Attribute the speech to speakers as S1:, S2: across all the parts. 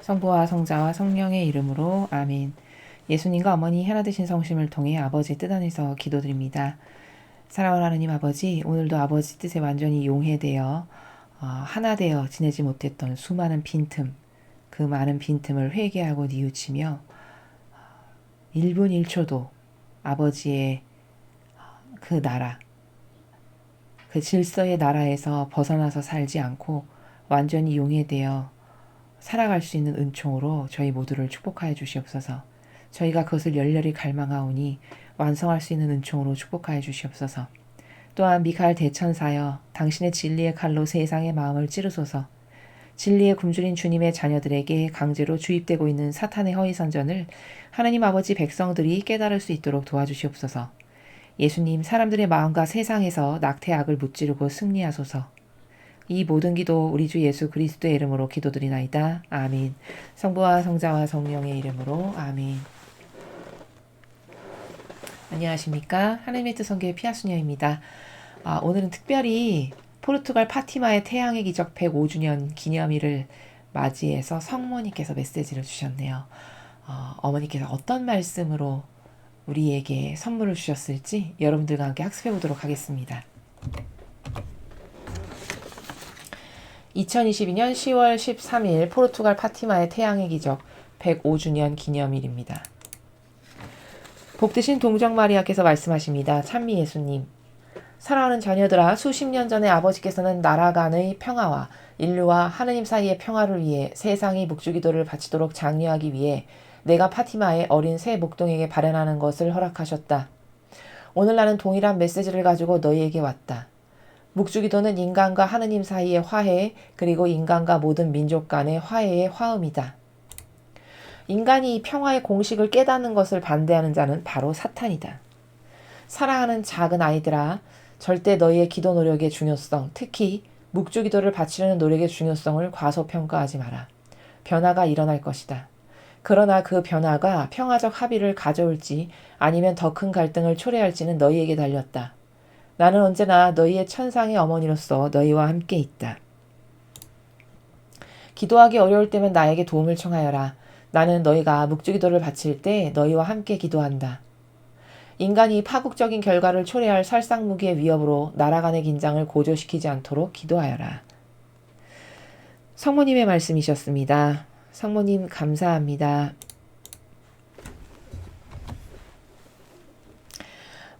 S1: 성부와 성자와 성령의 이름으로 아멘. 예수님과 어머니 하나 되신 성심을 통해 아버지의 뜻 안에서 기도드립니다. 사랑하는 하나님 아버지, 오늘도 아버지 뜻에 완전히 용해되어 하나 되어 지내지 못했던 수많은 빈틈, 그 많은 빈틈을 회개하고 뉘우치며 1분 1초도 아버지의 그 나라, 그 질서의 나라에서 벗어나서 살지 않고 완전히 용해되어 살아갈 수 있는 은총으로 저희 모두를 축복하여 주시옵소서. 저희가 그것을 열렬히 갈망하오니 완성할 수 있는 은총으로 축복하여 주시옵소서. 또한 미카엘 대천사여, 당신의 진리의 칼로 세상의 마음을 찌르소서. 진리의 굶주린 주님의 자녀들에게 강제로 주입되고 있는 사탄의 허위선전을 하나님 아버지 백성들이 깨달을 수 있도록 도와주시옵소서. 예수님, 사람들의 마음과 세상에서 낙태악을 무찌르고 승리하소서. 이 모든 기도 우리 주 예수 그리스도의 이름으로 기도드리나이다. 아멘. 성부와 성자와 성령의 이름으로 아멘. 안녕하십니까. 하나님의 뜻 선교의 피아수녀입니다. 오늘은 특별히 포르투갈 파티마의 태양의 기적 105주년 기념일을 맞이해서 성모님께서 메시지를 주셨네요. 어머니께서 어떤 말씀으로 우리에게 선물을 주셨을지 여러분들과 함께 학습해 보도록 하겠습니다. 2022년 10월 13일 포르투갈 파티마의 태양의 기적 105주년 기념일입니다. 복되신 동정마리아께서 말씀하십니다. 찬미 예수님, 사랑하는 자녀들아, 수십 년 전에 아버지께서는 나라 간의 평화와 인류와 하느님 사이의 평화를 위해 세상이 묵주기도를 바치도록 장려하기 위해 내가 파티마의 어린 새 목동에게 발현하는 것을 허락하셨다. 오늘 나는 동일한 메시지를 가지고 너희에게 왔다. 묵주기도는 인간과 하느님 사이의 화해, 그리고 인간과 모든 민족 간의 화해의 화음이다. 인간이 이 평화의 공식을 깨닫는 것을 반대하는 자는 바로 사탄이다. 사랑하는 작은 아이들아, 절대 너희의 기도 노력의 중요성, 특히 묵주기도를 바치려는 노력의 중요성을 과소평가하지 마라. 변화가 일어날 것이다. 그러나 그 변화가 평화적 합의를 가져올지 아니면 더 큰 갈등을 초래할지는 너희에게 달렸다. 나는 언제나 너희의 천상의 어머니로서 너희와 함께 있다. 기도하기 어려울 때면 나에게 도움을 청하여라. 나는 너희가 묵주기도를 바칠 때 너희와 함께 기도한다. 인간이 파국적인 결과를 초래할 살상무기의 위협으로 나라 간의 긴장을 고조시키지 않도록 기도하여라. 성모님의 말씀이셨습니다. 성모님 감사합니다.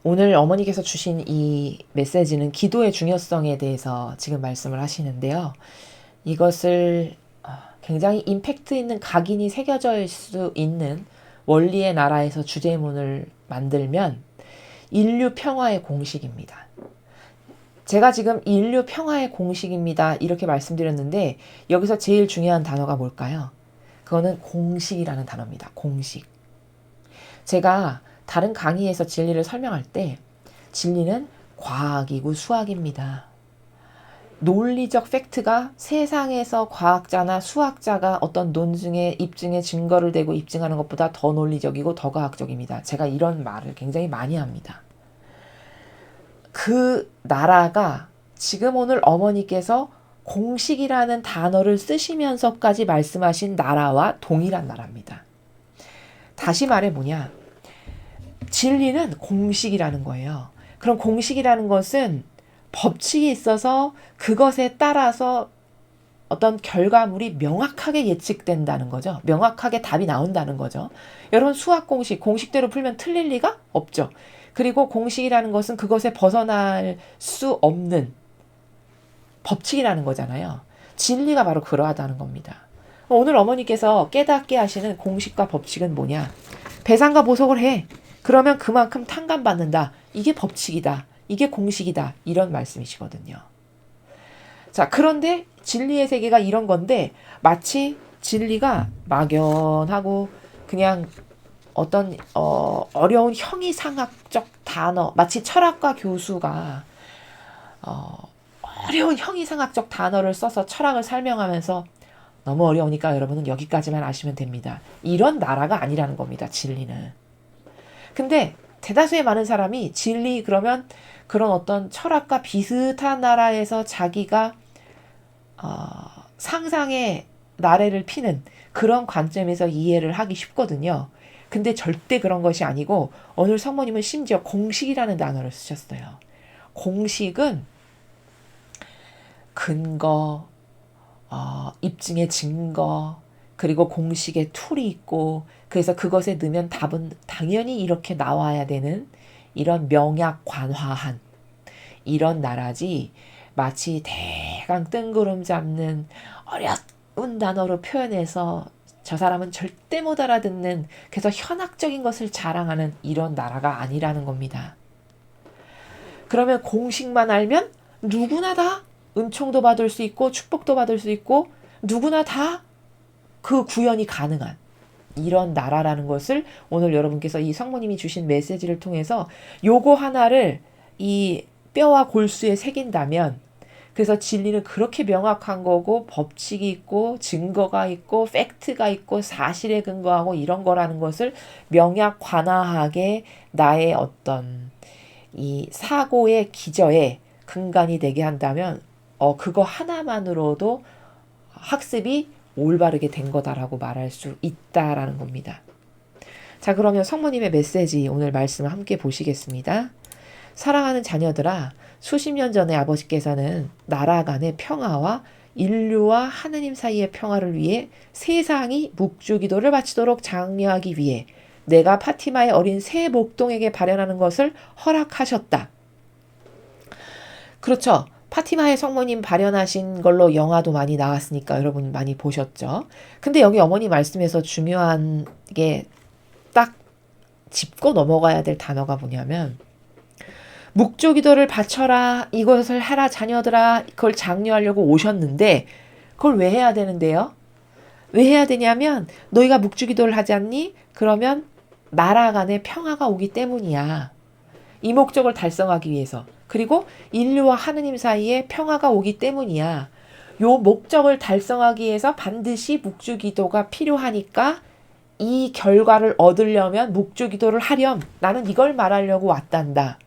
S1: 오늘 어머니께서 주신 이 메시지는 기도의 중요성에 대해서 지금 말씀을 하시는데요. 이것을 굉장히 임팩트 있는 각인이 새겨져 있을 수 있는 원리의 나라에서 주제문을 만들면 인류 평화의 공식입니다. 제가 지금 인류 평화의 공식입니다 이렇게 말씀드렸는데 여기서 제일 중요한 단어가 뭘까요? 그거는 공식이라는 단어입니다. 공식. 제가 다른 강의에서 진리를 설명할 때 진리는 과학이고 수학입니다. 논리적 팩트가 세상에서 과학자나 수학자가 어떤 논증에 입증에 증거를 대고 입증하는 것보다 더 논리적이고 더 과학적입니다. 제가 이런 말을 굉장히 많이 합니다. 그 나라가 지금 오늘 어머니께서 공식이라는 단어를 쓰시면서까지 말씀하신 나라와 동일한 나라입니다. 다시 말해 뭐냐? 진리는 공식이라는 거예요. 그럼 공식이라는 것은 법칙이 있어서 그것에 따라서 어떤 결과물이 명확하게 예측된다는 거죠. 명확하게 답이 나온다는 거죠. 여러분 수학 공식, 공식대로 풀면 틀릴 리가 없죠. 그리고 공식이라는 것은 그것에 벗어날 수 없는 법칙이라는 거잖아요. 진리가 바로 그러하다는 겁니다. 오늘 어머니께서 깨닫게 하시는 공식과 법칙은 뭐냐? 배상과 보석을 해. 그러면 그만큼 탕감받는다. 이게 법칙이다. 이게 공식이다. 이런 말씀이시거든요. 자, 그런데 진리의 세계가 이런 건데 마치 진리가 막연하고 그냥 어떤 어려운 형이상학적 단어, 마치 철학과 교수가 어려운 형이상학적 단어를 써서 철학을 설명하면서 너무 어려우니까 여러분은 여기까지만 아시면 됩니다. 이런 나라가 아니라는 겁니다. 진리는. 근데 대다수의 많은 사람이 진리 그러면 그런 어떤 철학과 비슷한 나라에서 자기가 상상의 나래를 피는 그런 관점에서 이해를 하기 쉽거든요. 근데 절대 그런 것이 아니고 오늘 성모님은 심지어 공식이라는 단어를 쓰셨어요. 공식은 근거, 입증의 증거, 그리고 공식의 툴이 있고, 그래서 그것에 넣으면 답은 당연히 이렇게 나와야 되는 이런 명약관화한 이런 나라지, 마치 대강 뜬구름 잡는 어려운 단어로 표현해서 저 사람은 절대 못 알아듣는, 그래서 현학적인 것을 자랑하는 이런 나라가 아니라는 겁니다. 그러면 공식만 알면 누구나 다 은총도 받을 수 있고 축복도 받을 수 있고 누구나 다 그 구현이 가능한 이런 나라라는 것을 오늘 여러분께서 이 성모님이 주신 메시지를 통해서 요거 하나를 이 뼈와 골수에 새긴다면, 그래서 진리는 그렇게 명확한 거고 법칙이 있고 증거가 있고 팩트가 있고 사실에 근거하고 이런 거라는 것을 명약관화하게 나의 어떤 이 사고의 기저에 근간이 되게 한다면 그거 하나만으로도 학습이 올바르게 된 거다라고 말할 수 있다라는 겁니다. 자, 그러면 성모님의 메시지 오늘 말씀을 함께 보시겠습니다. 사랑하는 자녀들아, 수십 년 전에 아버지께서는 나라 간의 평화와 인류와 하느님 사이의 평화를 위해 세상이 묵주기도를 바치도록 장려하기 위해 내가 파티마의 어린 새 목동에게 발현하는 것을 허락하셨다. 그렇죠. 파티마의 성모님 발현하신 걸로 영화도 많이 나왔으니까 여러분 많이 보셨죠. 근데 여기 어머니 말씀에서 중요한 게 딱 짚고 넘어가야 될 단어가 뭐냐면, 묵주기도를 바쳐라, 이것을 해라 자녀들아, 그걸 장려하려고 오셨는데 그걸 왜 해야 되는데요? 왜 해야 되냐면 너희가 묵주기도를 하지 않니? 그러면 나라 간의 평화가 오기 때문이야. 이 목적을 달성하기 위해서. 그리고 인류와 하느님 사이에 평화가 오기 때문이야. 요 목적을 달성하기 위해서 반드시 묵주기도가 필요하니까 이 결과를 얻으려면 묵주기도를 하렴. 나는 이걸 말하려고 왔단다.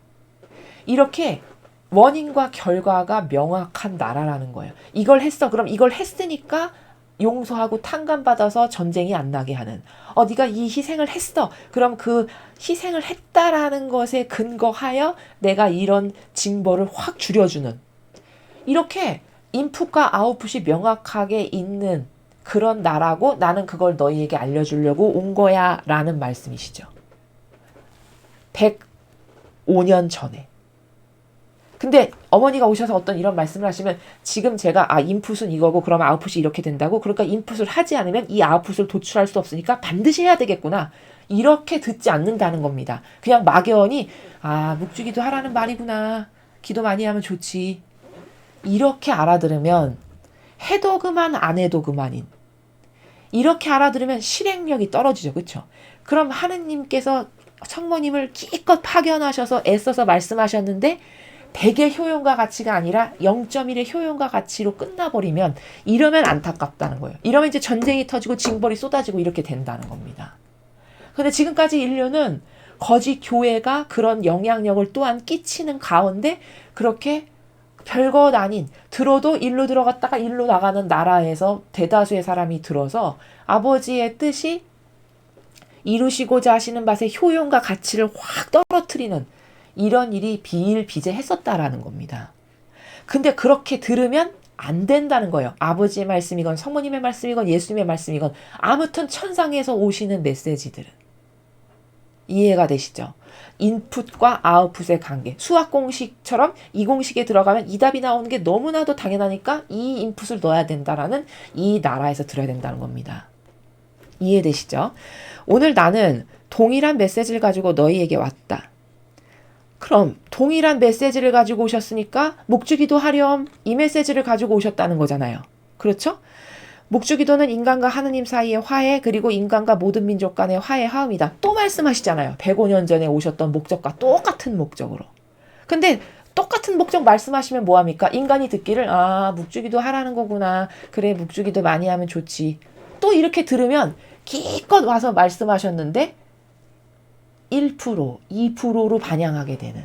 S1: 이렇게 원인과 결과가 명확한 나라라는 거예요. 이걸 했어. 그럼 이걸 했으니까 용서하고 탕감받아서 전쟁이 안 나게 하는. 네가 이 희생을 했어. 그럼 그 희생을 했다라는 것에 근거하여 내가 이런 징벌을 확 줄여주는. 이렇게 인풋과 아웃풋이 명확하게 있는 그런 나라고, 나는 그걸 너희에게 알려주려고 온 거야 라는 말씀이시죠. 105년 전에. 근데 어머니가 오셔서 어떤 이런 말씀을 하시면 지금 제가 인풋은 이거고 그러면 아웃풋이 이렇게 된다고, 그러니까 인풋을 하지 않으면 이 아웃풋을 도출할 수 없으니까 반드시 해야 되겠구나, 이렇게 듣지 않는다는 겁니다. 그냥 막연히 묵주기도 하라는 말이구나, 기도 많이 하면 좋지, 이렇게 알아들으면 해도 그만 안 해도 그만인, 이렇게 알아들으면 실행력이 떨어지죠. 그렇죠? 그럼 하느님께서 성모님을 기껏 파견하셔서 애써서 말씀하셨는데 백의 효용과 가치가 아니라 0.1의 효용과 가치로 끝나버리면, 이러면 안타깝다는 거예요. 이러면 이제 전쟁이 터지고 징벌이 쏟아지고 이렇게 된다는 겁니다. 근데 지금까지 인류는 거짓 교회가 그런 영향력을 또한 끼치는 가운데 그렇게 별것 아닌, 들어도 일로 들어갔다가 일로 나가는 나라에서 대다수의 사람이 들어서 아버지의 뜻이 이루시고자 하시는 바의 효용과 가치를 확 떨어뜨리는 이런 일이 비일비재했었다라는 겁니다. 근데 그렇게 들으면 안 된다는 거예요. 아버지의 말씀이건 성모님의 말씀이건 예수님의 말씀이건 아무튼 천상에서 오시는 메시지들은. 이해가 되시죠? 인풋과 아웃풋의 관계. 수학 공식처럼 이 공식에 들어가면 이 답이 나오는 게 너무나도 당연하니까 이 인풋을 넣어야 된다라는, 이 나라에서 들어야 된다는 겁니다. 이해되시죠? 오늘 나는 동일한 메시지를 가지고 너희에게 왔다. 그럼 동일한 메시지를 가지고 오셨으니까 묵주기도 하렴, 이 메시지를 가지고 오셨다는 거잖아요. 그렇죠? 묵주기도는 인간과 하느님 사이의 화해, 그리고 인간과 모든 민족 간의 화해 화음이다. 또 말씀하시잖아요. 105년 전에 오셨던 목적과 똑같은 목적으로. 근데 똑같은 목적 말씀하시면 뭐합니까? 인간이 듣기를 묵주기도 하라는 거구나. 그래, 묵주기도 많이 하면 좋지. 또 이렇게 들으면 기껏 와서 말씀하셨는데 1%, 2%로 반영하게 되는.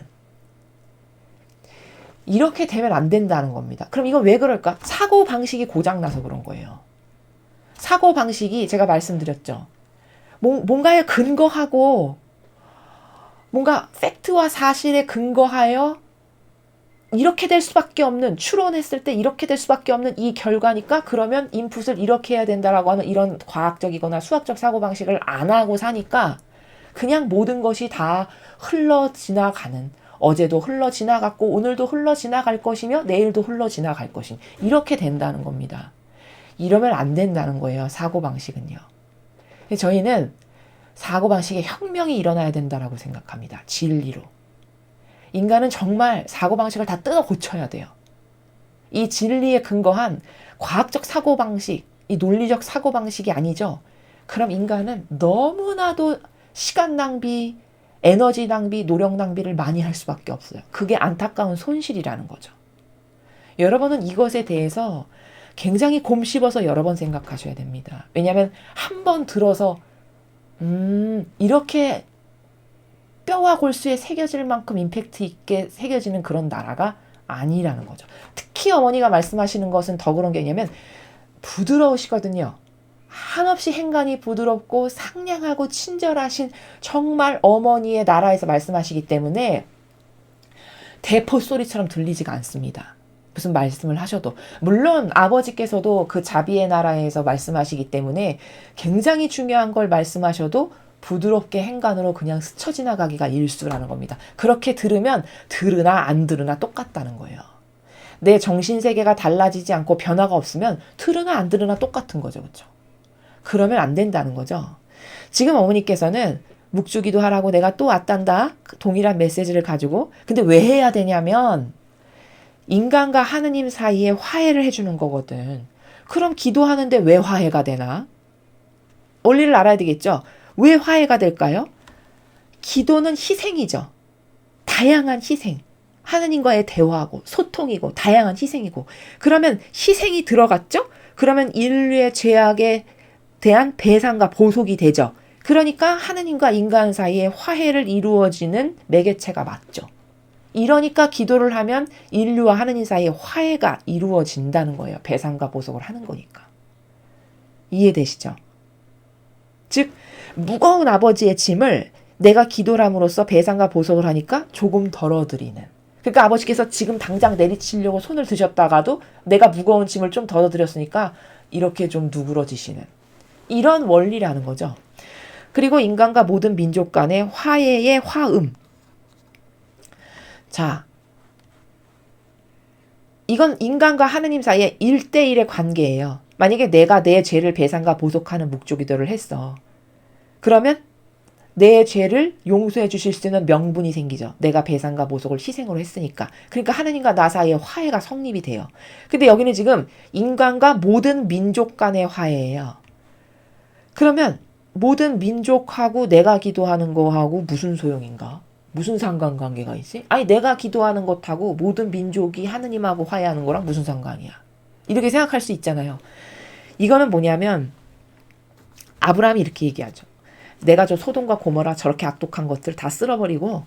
S1: 이렇게 되면 안 된다는 겁니다. 그럼 이건 왜 그럴까? 사고방식이 고장나서 그런 거예요. 사고방식이 제가 말씀드렸죠. 뭔가에 근거하고 뭔가 팩트와 사실에 근거하여 이렇게 될 수밖에 없는, 추론했을 때 이렇게 될 수밖에 없는 이 결과니까 그러면 인풋을 이렇게 해야 된다라고 하는 이런 과학적이거나 수학적 사고방식을 안 하고 사니까 그냥 모든 것이 다 흘러 지나가는, 어제도 흘러 지나갔고 오늘도 흘러 지나갈 것이며 내일도 흘러 지나갈 것인, 이렇게 된다는 겁니다. 이러면 안 된다는 거예요, 사고방식은요. 저희는 사고방식에 혁명이 일어나야 된다라고 생각합니다. 진리로. 인간은 정말 사고방식을 다 뜯어 고쳐야 돼요. 이 진리에 근거한 과학적 사고방식, 이 논리적 사고방식이 아니죠. 그럼 인간은 너무나도 시간 낭비, 에너지 낭비, 노력 낭비를 많이 할 수밖에 없어요. 그게 안타까운 손실이라는 거죠. 여러분은 이것에 대해서 굉장히 곰씹어서 여러 번 생각하셔야 됩니다. 왜냐하면 한 번 들어서 이렇게 뼈와 골수에 새겨질 만큼 임팩트 있게 새겨지는 그런 나라가 아니라는 거죠. 특히 어머니가 말씀하시는 것은 더 그런 게 뭐냐면 부드러우시거든요. 한없이 행간이 부드럽고 상냥하고 친절하신 정말 어머니의 나라에서 말씀하시기 때문에 대포 소리처럼 들리지가 않습니다. 무슨 말씀을 하셔도. 물론 아버지께서도 그 자비의 나라에서 말씀하시기 때문에 굉장히 중요한 걸 말씀하셔도 부드럽게 행간으로 그냥 스쳐 지나가기가 일수라는 겁니다. 그렇게 들으면 들으나 안 들으나 똑같다는 거예요. 내 정신세계가 달라지지 않고 변화가 없으면 들으나 안 들으나 똑같은 거죠. 그렇죠? 그러면 안 된다는 거죠. 지금 어머니께서는 묵주기도 하라고 내가 또 왔단다. 동일한 메시지를 가지고. 근데 왜 해야 되냐면 인간과 하느님 사이에 화해를 해주는 거거든. 그럼 기도하는데 왜 화해가 되나? 원리를 알아야 되겠죠. 왜 화해가 될까요? 기도는 희생이죠. 다양한 희생. 하느님과의 대화고 소통이고 다양한 희생이고. 그러면 희생이 들어갔죠? 그러면 인류의 죄악에 대한 배상과 보속이 되죠. 그러니까 하느님과 인간 사이에 화해를 이루어지는 매개체가 맞죠. 이러니까 기도를 하면 인류와 하느님 사이에 화해가 이루어진다는 거예요. 배상과 보속을 하는 거니까. 이해되시죠? 즉 무거운 아버지의 짐을 내가 기도를 함으로써 배상과 보속을 하니까 조금 덜어드리는. 그러니까 아버지께서 지금 당장 내리치려고 손을 드셨다가도 내가 무거운 짐을 좀 덜어드렸으니까 이렇게 좀 누그러지시는. 이런 원리라는 거죠. 그리고 인간과 모든 민족 간의 화해의 화음. 자, 이건 인간과 하느님 사이의 1대1의 관계예요. 만약에 내가 내 죄를 배상과 보속하는 묵주기도를 했어. 그러면 내 죄를 용서해 주실 수 있는 명분이 생기죠. 내가 배상과 보속을 희생으로 했으니까. 그러니까 하느님과 나 사이의 화해가 성립이 돼요. 근데 여기는 지금 인간과 모든 민족 간의 화해예요. 그러면 모든 민족하고 내가 기도하는 거하고 무슨 소용인가? 무슨 상관관계가 있지? 아니 내가 기도하는 것하고 모든 민족이 하느님하고 화해하는 거랑 무슨 상관이야? 이렇게 생각할 수 있잖아요. 이거는 뭐냐면 아브라함이 이렇게 얘기하죠. 내가 저 소돔과 고모라 저렇게 악독한 것들 다 쓸어버리고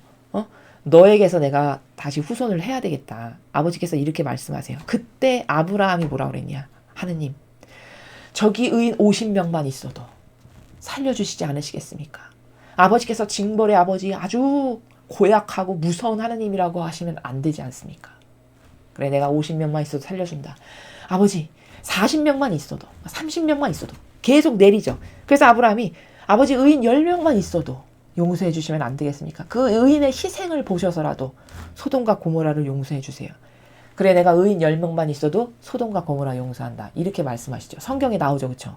S1: 너에게서 내가 다시 후손을 해야 되겠다. 아버지께서 이렇게 말씀하세요. 그때 아브라함이 뭐라 그랬냐? 하느님, 저기 의인 50명만 있어도 살려주시지 않으시겠습니까? 아버지께서 징벌의 아버지 아주 고약하고 무서운 하느님이라고 하시면 안 되지 않습니까? 그래 내가 50명만 있어도 살려준다. 아버지 40명만 있어도 30명만 있어도 계속 내리죠. 그래서 아브라함이 아버지 의인 10명만 있어도 용서해 주시면 안 되겠습니까? 그 의인의 희생을 보셔서라도 소돔과 고모라를 용서해 주세요. 그래 내가 의인 10명만 있어도 소돔과 고모라 용서한다. 이렇게 말씀하시죠. 성경에 나오죠. 그렇죠?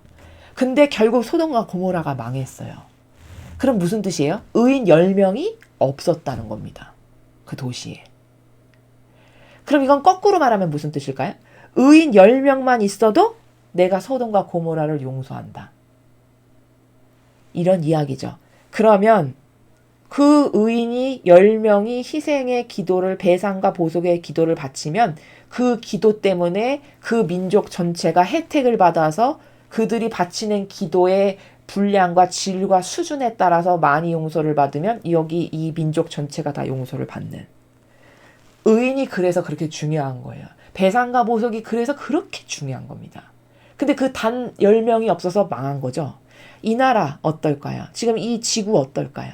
S1: 근데 결국 소돔과 고모라가 망했어요. 그럼 무슨 뜻이에요? 의인 10명이 없었다는 겁니다. 그 도시에. 그럼 이건 거꾸로 말하면 무슨 뜻일까요? 의인 10명만 있어도 내가 소돔과 고모라를 용서한다. 이런 이야기죠. 그러면 그 의인이 10명이 희생의 기도를 배상과 보속의 기도를 바치면 그 기도 때문에 그 민족 전체가 혜택을 받아서 그들이 바치는 기도의 분량과 질과 수준에 따라서 많이 용서를 받으면 여기 이 민족 전체가 다 용서를 받는. 의인이 그래서 그렇게 중요한 거예요. 배상과 보속이 그래서 그렇게 중요한 겁니다. 근데 그 단 10명이 없어서 망한 거죠. 이 나라 어떨까요? 지금 이 지구 어떨까요?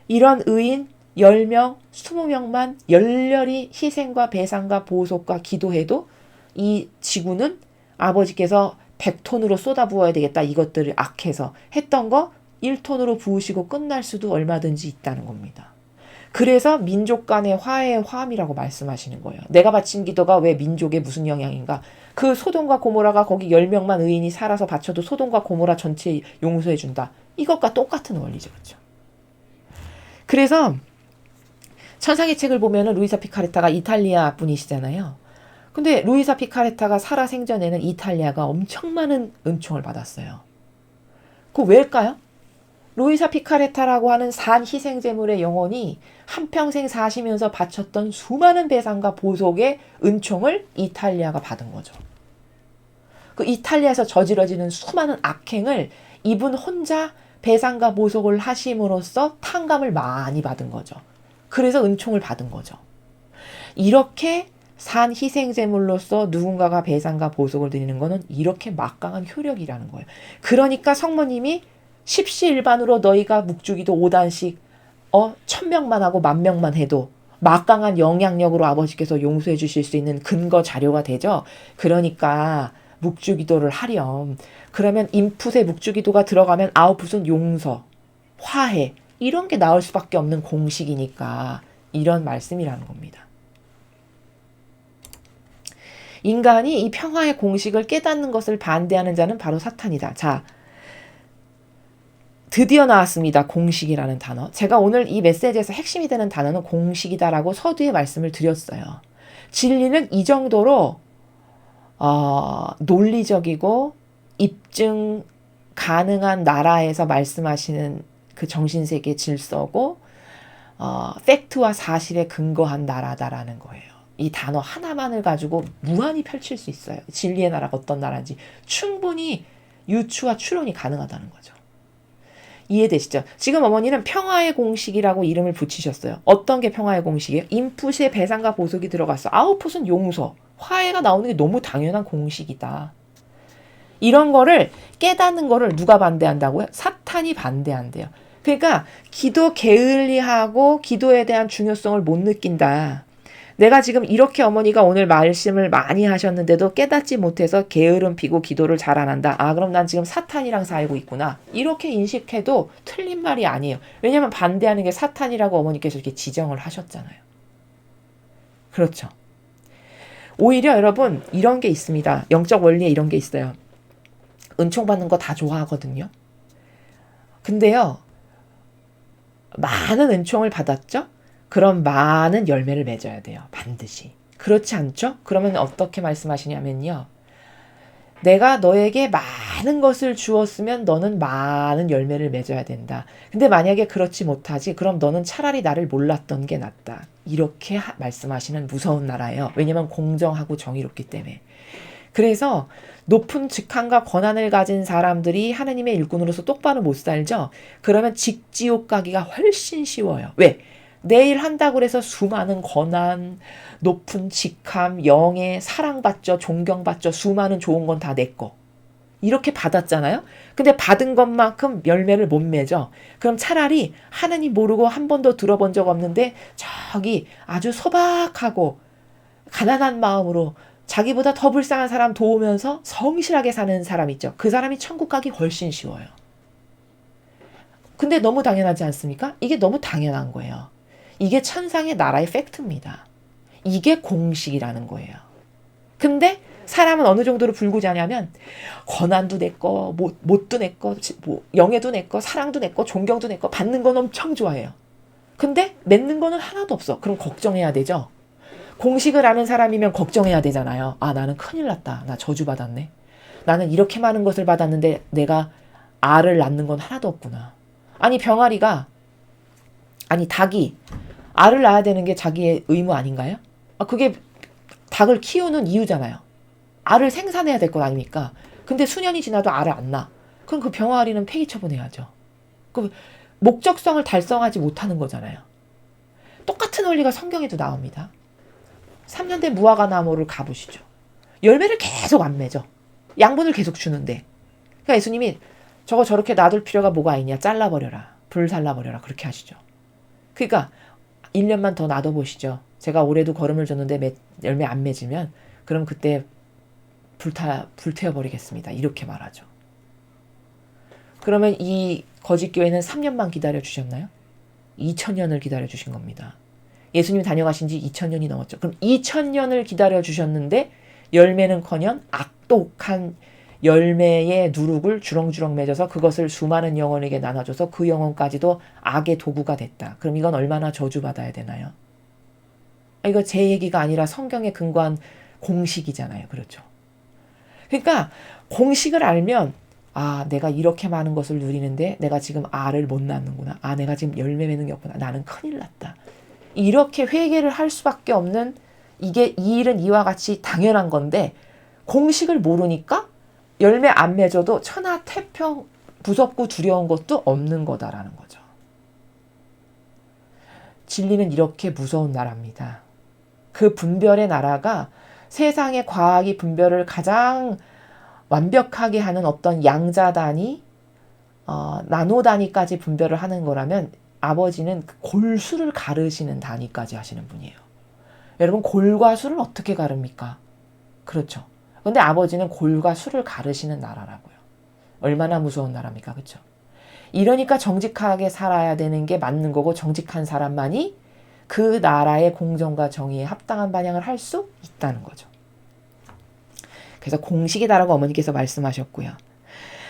S1: 이런 의인 10명, 20명만 열렬히 희생과 배상과 보속과 기도해도 이 지구는 아버지께서 100톤으로 쏟아부어야 되겠다. 이것들을 악해서 했던 거 1톤으로 부으시고 끝날 수도 얼마든지 있다는 겁니다. 그래서 민족 간의 화해의 화음이라고 말씀하시는 거예요. 내가 바친 기도가 왜 민족에 무슨 영향인가? 그 소돔과 고모라가 거기 10명만 의인이 살아서 바쳐도 소돔과 고모라 전체 용서해 준다. 이것과 똑같은 원리죠. 그렇죠? 그래서 천상의 책을 보면은 루이사 피카레타가 이탈리아 분이시잖아요. 근데 루이사 피카레타가 살아 생전에는 이탈리아가 엄청 많은 은총을 받았어요. 그거 왜일까요? 루이사 피카레타라고 하는 산 희생제물의 영혼이 한평생 사시면서 바쳤던 수많은 배상과 보속의 은총을 이탈리아가 받은 거죠. 그 이탈리아에서 저지러지는 수많은 악행을 이분 혼자 배상과 보속을 하심으로써 탕감을 많이 받은 거죠. 그래서 은총을 받은 거죠. 이렇게 산 희생제물로서 누군가가 배상과 보속을 드리는 것은 이렇게 막강한 효력이라는 거예요. 그러니까 성모님이 십시일반으로 너희가 묵주기도 5단씩 1000명만 하고 10,000명만 해도 막강한 영향력으로 아버지께서 용서해 주실 수 있는 근거 자료가 되죠. 그러니까 묵주기도를 하렴. 그러면 인풋에 묵주기도가 들어가면 아웃풋은 용서, 화해 이런 게 나올 수밖에 없는 공식이니까 이런 말씀이라는 겁니다. 인간이 이 평화의 공식을 깨닫는 것을 반대하는 자는 바로 사탄이다. 자, 드디어 나왔습니다. 공식이라는 단어. 제가 오늘 이 메시지에서 핵심이 되는 단어는 공식이다라고 서두에 말씀을 드렸어요. 진리는 이 정도로 논리적이고 입증 가능한 나라에서 말씀하시는 그 정신세계 질서고 팩트와 사실에 근거한 나라다라는 거예요. 이 단어 하나만을 가지고 무한히 펼칠 수 있어요. 진리의 나라가 어떤 나라인지 충분히 유추와 추론이 가능하다는 거죠. 이해되시죠? 지금 어머니는 평화의 공식이라고 이름을 붙이셨어요. 어떤 게 평화의 공식이에요? 인풋에 배상과 보속이 들어갔어. 아웃풋은 용서, 화해가 나오는 게 너무 당연한 공식이다. 이런 거를 깨닫는 거를 누가 반대한다고요? 사탄이 반대한대요. 그러니까 기도 게을리하고 기도에 대한 중요성을 못 느낀다. 내가 지금 이렇게 어머니가 오늘 말씀을 많이 하셨는데도 깨닫지 못해서 게으름 피고 기도를 잘 안 한다. 아, 그럼 난 지금 사탄이랑 살고 있구나. 이렇게 인식해도 틀린 말이 아니에요. 왜냐하면 반대하는 게 사탄이라고 어머니께서 이렇게 지정을 하셨잖아요. 그렇죠. 오히려 여러분 이런 게 있습니다. 영적 원리에 이런 게 있어요. 은총 받는 거 다 좋아하거든요. 근데요. 많은 은총을 받았죠? 그럼 많은 열매를 맺어야 돼요. 반드시. 그렇지 않죠? 그러면 어떻게 말씀하시냐면요. 내가 너에게 많은 것을 주었으면 너는 많은 열매를 맺어야 된다. 근데 만약에 그렇지 못하지, 그럼 너는 차라리 나를 몰랐던 게 낫다. 이렇게 말씀하시는 무서운 나라예요. 왜냐면 공정하고 정의롭기 때문에. 그래서 높은 직함과 권한을 가진 사람들이 하느님의 일꾼으로서 똑바로 못 살죠? 그러면 직지옥 가기가 훨씬 쉬워요. 왜? 내일 한다고 해서 수많은 권한, 높은 직함, 영예, 사랑받죠, 존경받죠, 수많은 좋은 건 다 내 거. 이렇게 받았잖아요? 근데 받은 것만큼 열매를 못 맺어. 그럼 차라리 하나님 모르고 한 번도 들어본 적 없는데 저기 아주 소박하고 가난한 마음으로 자기보다 더 불쌍한 사람 도우면서 성실하게 사는 사람 있죠. 그 사람이 천국 가기 훨씬 쉬워요. 근데 너무 당연하지 않습니까? 이게 너무 당연한 거예요. 이게 천상의 나라의 팩트입니다. 이게 공식이라는 거예요. 근데 사람은 어느 정도로 불구자냐면 권한도 내 거, 못도 내 거, 영예도 내 거, 사랑도 내 거, 존경도 내 거, 받는 건 엄청 좋아해요. 근데 맺는 거는 하나도 없어. 그럼 걱정해야 되죠. 공식을 아는 사람이면 걱정해야 되잖아요. 아, 나는 큰일 났다. 나 저주받았네. 나는 이렇게 많은 것을 받았는데 내가 알을 낳는 건 하나도 없구나. 아니 닭이 알을 낳아야 되는 게 자기의 의무 아닌가요? 그게 닭을 키우는 이유잖아요. 알을 생산해야 될 것 아닙니까? 근데 수년이 지나도 알을 안 낳아. 그럼 그 병아리는 폐기 처분해야죠. 그 목적성을 달성하지 못하는 거잖아요. 똑같은 원리가 성경에도 나옵니다. 3년 된 무화과 나무를 가보시죠. 열매를 계속 안 맺어. 양분을 계속 주는데. 그러니까 예수님이 저거 저렇게 놔둘 필요가 뭐가 있냐. 잘라버려라. 불살라버려라. 그렇게 하시죠. 그러니까 1년만 더 놔둬보시죠. 제가 올해도 거름을 줬는데 열매 안 맺으면 그럼 그때 불태워버리겠습니다. 이렇게 말하죠. 그러면 이 거짓교회는 3년만 기다려주셨나요? 2000년을 기다려주신 겁니다. 예수님 다녀가신 지 2000년이 넘었죠. 그럼 2000년을 기다려주셨는데 열매는커녕 악독한 열매의 누룩을 주렁주렁 맺어서 그것을 수많은 영혼에게 나눠줘서 그 영혼까지도 악의 도구가 됐다. 그럼 이건 얼마나 저주받아야 되나요? 이거 제 얘기가 아니라 성경에 근거한 공식이잖아요. 그렇죠? 그러니까 공식을 알면 내가 이렇게 많은 것을 누리는데 내가 지금 알을 못 낳는구나. 내가 지금 열매 맺는 게 없구나. 나는 큰일 났다. 이렇게 회개를 할 수밖에 없는 이 일은 이와 같이 당연한 건데 공식을 모르니까 열매 안 맺어도 천하태평 무섭고 두려운 것도 없는 거다라는 거죠. 진리는 이렇게 무서운 나라입니다. 그 분별의 나라가 세상의 과학이 분별을 가장 완벽하게 하는 어떤 양자단위, 나노 단위까지 분별을 하는 거라면 아버지는 골수를 가르시는 단위까지 하시는 분이에요. 여러분 골과 수를 어떻게 가릅니까? 그렇죠. 근데 아버지는 골과 수를 가르시는 나라라고요. 얼마나 무서운 나라입니까? 그렇죠. 이러니까 정직하게 살아야 되는 게 맞는 거고 정직한 사람만이 그 나라의 공정과 정의에 합당한 반영을 할 수 있다는 거죠. 그래서 공식이다라고 어머니께서 말씀하셨고요.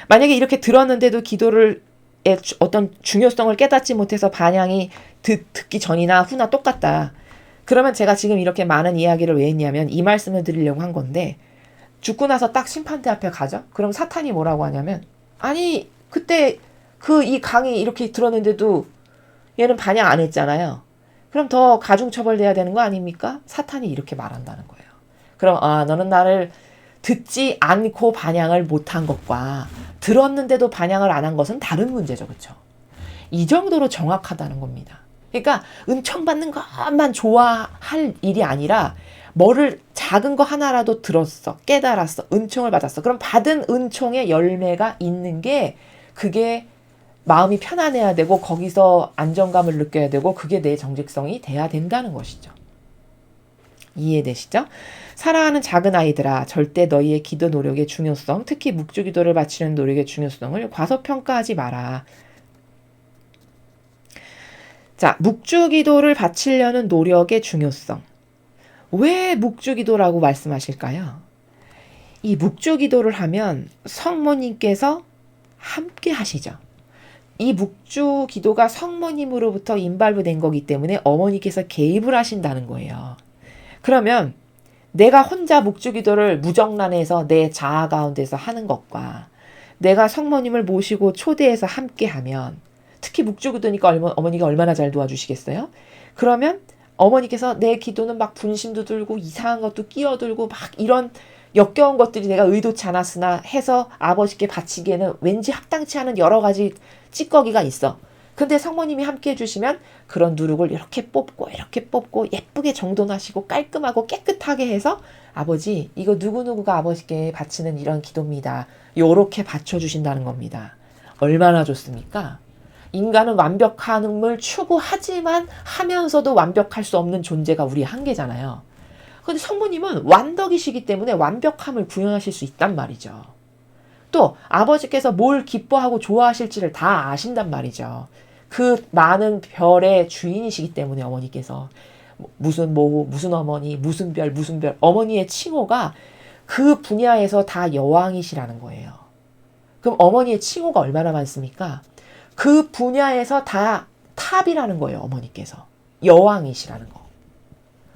S1: 만약에 이렇게 들었는데도 기도를 어떤 중요성을 깨닫지 못해서 반향이 듣기 전이나 후나 똑같다. 그러면 제가 지금 이렇게 많은 이야기를 왜 했냐면 이 말씀을 드리려고 한 건데 죽고 나서 딱 심판대 앞에 가죠. 그럼 사탄이 뭐라고 하냐면 아니 그때 이 강의 이렇게 들었는데도 얘는 반향 안 했잖아요. 그럼 더 가중처벌돼야 되는 거 아닙니까? 사탄이 이렇게 말한다는 거예요. 그럼 너는 나를 듣지 않고 반향을 못한 것과 들었는데도 반향을 안 한 것은 다른 문제죠. 그렇죠? 이 정도로 정확하다는 겁니다. 그러니까 은총 받는 것만 좋아할 일이 아니라 뭐를 작은 거 하나라도 들었어, 깨달았어, 은총을 받았어. 그럼 받은 은총의 열매가 있는 게 그게 마음이 편안해야 되고 거기서 안정감을 느껴야 되고 그게 내 정직성이 돼야 된다는 것이죠. 이해되시죠? 사랑하는 작은 아이들아, 절대 너희의 기도 노력의 중요성, 특히 묵주기도를 바치는 노력의 중요성을 과소평가하지 마라. 자, 묵주기도를 바치려는 노력의 중요성. 왜 묵주기도라고 말씀하실까요? 이 묵주기도를 하면 성모님께서 함께 하시죠. 이 묵주기도가 성모님으로부터 인발부된 거기 때문에 어머니께서 개입을 하신다는 거예요. 그러면 내가 혼자 묵주기도를 무정란해서 내 자아 가운데서 하는 것과 내가 성모님을 모시고 초대해서 함께 하면 특히 묵주기도니까 어머니가 얼마나 잘 도와주시겠어요? 그러면 어머니께서 내 기도는 막 분심도 들고 이상한 것도 끼어들고 막 이런 역겨운 것들이 내가 의도치 않았으나 해서 아버지께 바치기에는 왠지 합당치 않은 여러 가지 찌꺼기가 있어. 근데 성모님이 함께 해주시면 그런 누룩을 이렇게 뽑고 예쁘게 정돈하시고 깔끔하고 깨끗하게 해서 아버지 이거 누구누구가 아버지께 바치는 이런 기도입니다. 요렇게 바쳐주신다는 겁니다. 얼마나 좋습니까? 인간은 완벽함을 추구하지만 하면서도 완벽할 수 없는 존재가 우리의 한계잖아요. 근데 성모님은 완덕이시기 때문에 완벽함을 구현하실 수 있단 말이죠. 또 아버지께서 뭘 기뻐하고 좋아하실지를 다 아신단 말이죠. 그 많은 별의 주인이시기 때문에 어머니께서 무슨 어머니, 무슨 별, 어머니의 칭호가 그 분야에서 다 여왕이시라는 거예요. 그럼 어머니의 칭호가 얼마나 많습니까? 그 분야에서 다 탑이라는 거예요. 어머니께서. 여왕이시라는 거.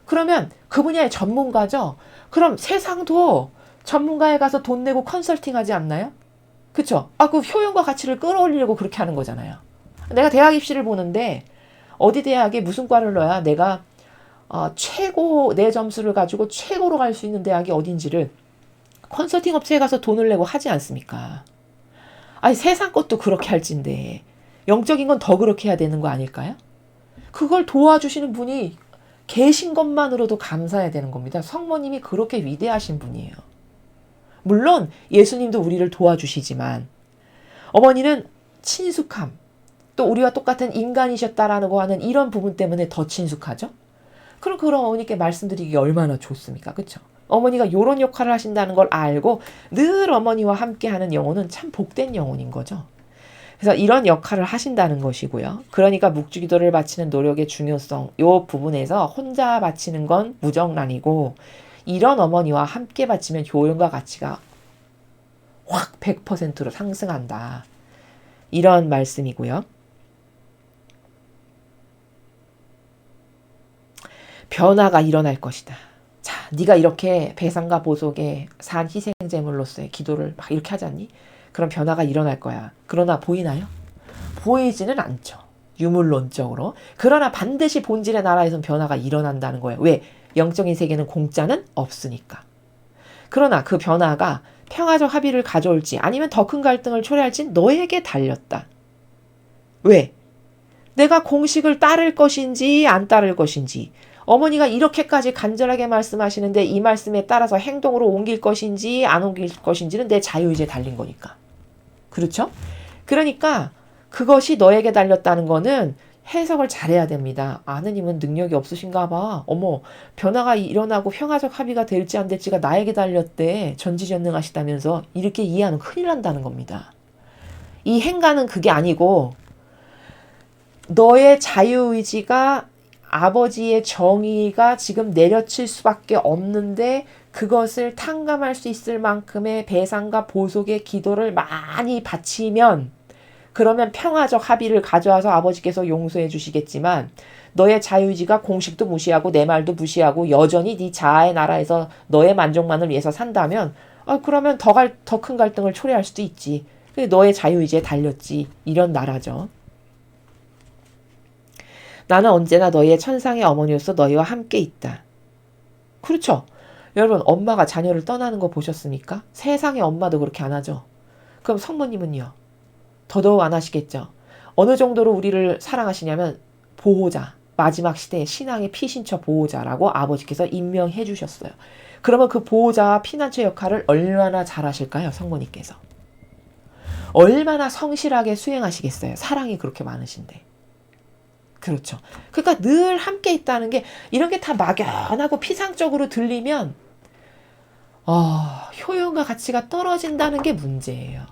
S1: 그러면 그 분야의 전문가죠. 그럼 세상도 전문가에 가서 돈 내고 컨설팅 하지 않나요? 그쵸? 그 효용과 가치를 끌어올리려고 그렇게 하는 거잖아요. 내가 대학 입시를 보는데 어디 대학에 무슨 과를 넣어야 내가 최고 내 점수를 가지고 최고로 갈 수 있는 대학이 어딘지를 컨설팅 업체에 가서 돈을 내고 하지 않습니까? 아니 세상 것도 그렇게 할진데 영적인 건 더 그렇게 해야 되는 거 아닐까요? 그걸 도와주시는 분이 계신 것만으로도 감사해야 되는 겁니다. 성모님이 그렇게 위대하신 분이에요. 물론 예수님도 우리를 도와주시지만 어머니는 친숙함, 또 우리와 똑같은 인간이셨다라고 하는 이런 부분 때문에 더 친숙하죠. 그럼 어머니께 말씀드리기 얼마나 좋습니까? 그렇죠? 어머니가 이런 역할을 하신다는 걸 알고 늘 어머니와 함께하는 영혼은 참 복된 영혼인 거죠. 그래서 이런 역할을 하신다는 것이고요. 그러니까 묵주기도를 바치는 노력의 중요성, 이 부분에서 혼자 바치는 건 무정란이고 이런 어머니와 함께 바치면 효용과 가치가 확 100%로 상승한다. 이런 말씀이고요. 변화가 일어날 것이다. 자, 네가 이렇게 배상과 보속에 산 희생제물로서의 기도를 막 이렇게 하지 않니? 그럼 변화가 일어날 거야. 그러나 보이나요? 보이지는 않죠. 유물론적으로. 그러나 반드시 본질의 나라에선 변화가 일어난다는 거예요. 왜? 영적인 세계는 공짜는 없으니까. 그러나 그 변화가 평화적 합의를 가져올지 아니면 더 큰 갈등을 초래할지 너에게 달렸다. 왜? 내가 공식을 따를 것인지 안 따를 것인지 어머니가 이렇게까지 간절하게 말씀하시는데 이 말씀에 따라서 행동으로 옮길 것인지 안 옮길 것인지는 내 자유의지에 달린 거니까. 그렇죠? 그러니까 그것이 너에게 달렸다는 거는 해석을 잘해야 됩니다. 아느님은 능력이 없으신가 봐. 어머, 변화가 일어나고 평화적 합의가 될지 안 될지가 나에게 달렸대. 전지전능하시다면서 이렇게 이해하면 큰일 난다는 겁니다. 이 행가는 그게 아니고 너의 자유의지가 아버지의 정의가 지금 내려칠 수밖에 없는데 그것을 탕감할 수 있을 만큼의 배상과 보속의 기도를 많이 바치면 그러면 평화적 합의를 가져와서 아버지께서 용서해 주시겠지만 너의 자유의지가 공식도 무시하고 내 말도 무시하고 여전히 네 자아의 나라에서 너의 만족만을 위해서 산다면 그러면 더 큰 갈등을 초래할 수도 있지. 너의 자유의지에 달렸지. 이런 나라죠. 나는 언제나 너희의 천상의 어머니로서 너희와 함께 있다. 그렇죠. 여러분 엄마가 자녀를 떠나는 거 보셨습니까? 세상의 엄마도 그렇게 안 하죠. 그럼 성모님은요? 더더욱 안 하시겠죠. 어느 정도로 우리를 사랑하시냐면 보호자, 마지막 시대의 신앙의 피신처 보호자라고 아버지께서 임명해 주셨어요. 그러면 그 보호자와 피난처 역할을 얼마나 잘하실까요? 성모님께서. 얼마나 성실하게 수행하시겠어요. 사랑이 그렇게 많으신데. 그렇죠. 그러니까 늘 함께 있다는 게 이런 게 다 막연하고 피상적으로 들리면 효용과 가치가 떨어진다는 게 문제예요.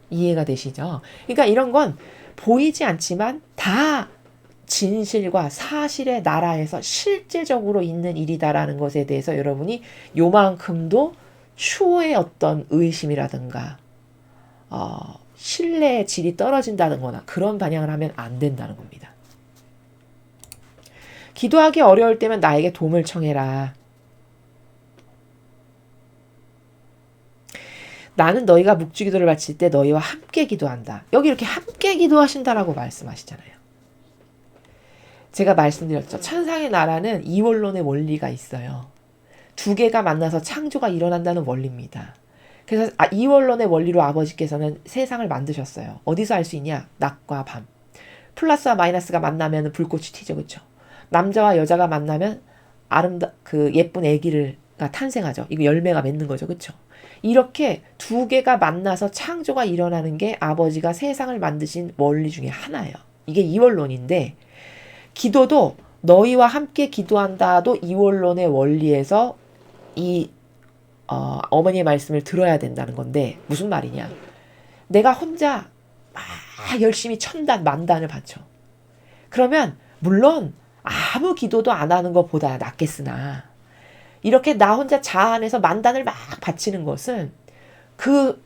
S1: 이해가 되시죠? 그러니까 이런 건 보이지 않지만 다 진실과 사실의 나라에서 실제적으로 있는 일이다라는 것에 대해서 여러분이 요만큼도 추호의 어떤 의심이라든가 신뢰의 질이 떨어진다는 거나 그런 반영을 하면 안 된다는 겁니다. 기도하기 어려울 때면 나에게 도움을 청해라. 나는 너희가 묵주기도를 바칠 때 너희와 함께 기도한다. 여기 이렇게 함께 기도하신다라고 말씀하시잖아요. 제가 말씀드렸죠. 천상의 나라는 이원론의 원리가 있어요. 두 개가 만나서 창조가 일어난다는 원리입니다. 그래서 이원론의 원리로 아버지께서는 세상을 만드셨어요. 어디서 알 수 있냐? 낮과 밤. 플러스와 마이너스가 만나면 불꽃이 튀죠. 그렇죠? 남자와 여자가 만나면 예쁜 아기가 탄생하죠. 이거 열매가 맺는 거죠. 그렇죠? 이렇게 두 개가 만나서 창조가 일어나는 게 아버지가 세상을 만드신 원리 중에 하나예요. 이게 이원론인데 기도도 너희와 함께 기도한다도 이원론의 원리에서 어머니의 말씀을 들어야 된다는 건데 무슨 말이냐. 내가 혼자 막 열심히 천단 만단을 바쳐. 그러면 물론 아무 기도도 안 하는 것보다 낫겠으나 이렇게 나 혼자 자아 안에서 만단을 막 바치는 것은 그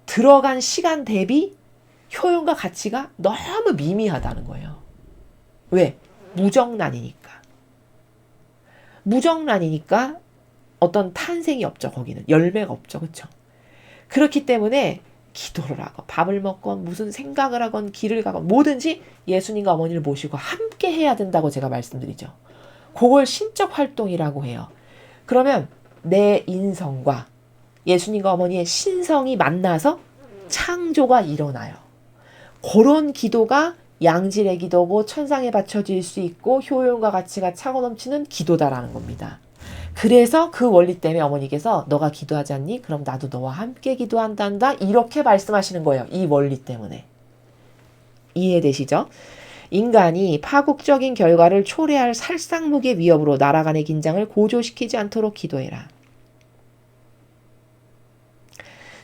S1: 들어간 시간 대비 효용과 가치가 너무 미미하다는 거예요. 왜? 무정란이니까. 무정란이니까 어떤 탄생이 없죠. 거기는 열매가 없죠. 그렇죠? 그렇기 때문에 기도를 하건 밥을 먹건 무슨 생각을 하건 길을 가건 뭐든지 예수님과 어머니를 모시고 함께 해야 된다고 제가 말씀드리죠. 그걸 신적 활동이라고 해요. 그러면 내 인성과 예수님과 어머니의 신성이 만나서 창조가 일어나요. 그런 기도가 양질의 기도고 천상에 바쳐질 수 있고 효용과 가치가 차고 넘치는 기도다라는 겁니다.
S2: 그래서 그 원리 때문에 어머니께서 너가 기도하지 않니? 그럼 나도 너와 함께 기도한단다. 이렇게 말씀하시는 거예요. 이 원리 때문에. 이해되시죠? 인간이 파국적인 결과를 초래할 살상무기의 위협으로 나라 간의 긴장을 고조시키지 않도록 기도해라.